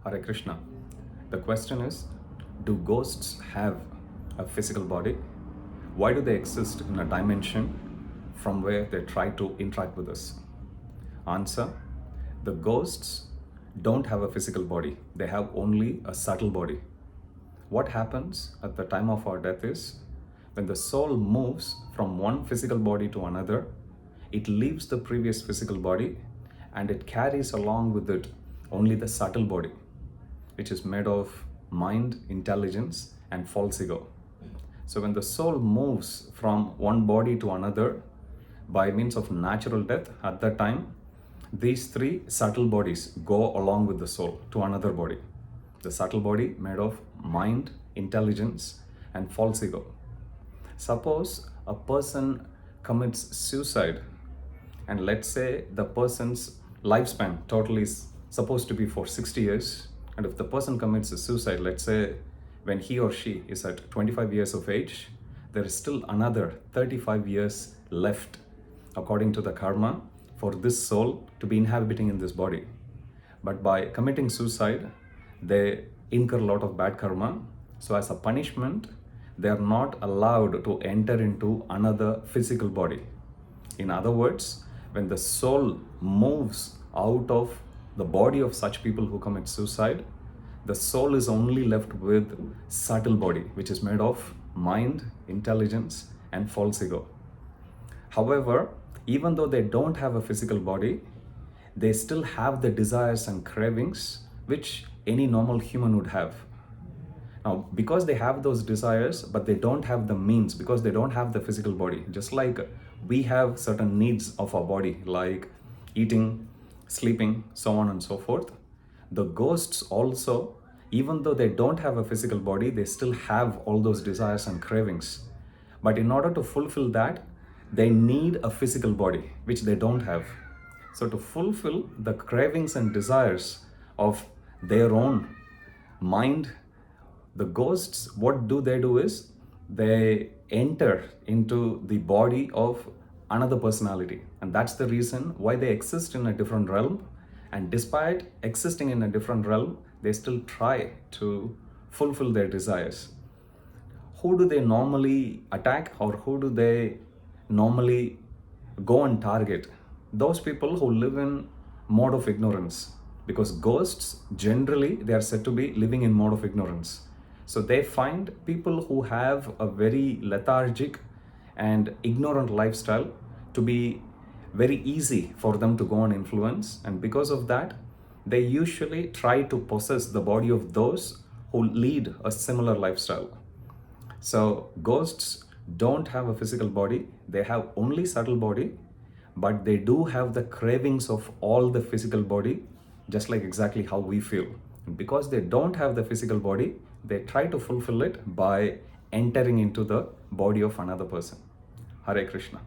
Hare Krishna. The question is, do ghosts have a physical body? Why do they exist in a dimension from where they try to interact with us? Answer: the ghosts don't have a physical body. They have only a subtle body. What happens at the time of our death is, when the soul moves from one physical body to another, it leaves the previous physical body and it carries along with it only the subtle body, which is made of mind, intelligence, and false ego. So when the soul moves from one body to another by means of natural death, at that time, these three subtle bodies go along with the soul to another body. The subtle body made of mind, intelligence, and false ego. Suppose a person commits suicide, and let's say the person's lifespan total is supposed to be for 60 years, and if the person commits a suicide, let's say when he or she is at 25 years of age, there is still another 35 years left according to the karma for this soul to be inhabiting in this body. But by committing suicide, they incur a lot of bad karma. So as a punishment, they are not allowed to enter into another physical body. In other words, when the soul moves out of the body of such people who commit suicide, the soul is only left with subtle body, which is made of mind, intelligence, and false ego. However, even though they don't have a physical body, they still have the desires and cravings which any normal human would have. Now, because they have those desires, but they don't have the means, because they don't have the physical body, just like we have certain needs of our body, like eating, sleeping, so on and so forth, the ghosts also, even though they don't have a physical body, they still have all those desires and cravings. But in order to fulfill that, they need a physical body, which they don't have. So to fulfill the cravings and desires of their own mind, the ghosts, what do is, they enter into the body of another personality. And that's the reason why they exist in a different realm. And despite existing in a different realm, they still try to fulfill their desires. Who do they normally attack, or who do they normally go and target? Those people who live in mode of ignorance, because ghosts generally, they are said to be living in mode of ignorance. So they find people who have a very lethargic and ignorant lifestyle to be very easy for them to go and influence, and because of that, they usually try to possess the body of those who lead a similar lifestyle. So ghosts don't have a physical body, they have only subtle body, but they do have the cravings of all the physical body, just like exactly how we feel. And because they don't have the physical body, they try to fulfill it by entering into the body of another person. Hare Krishna.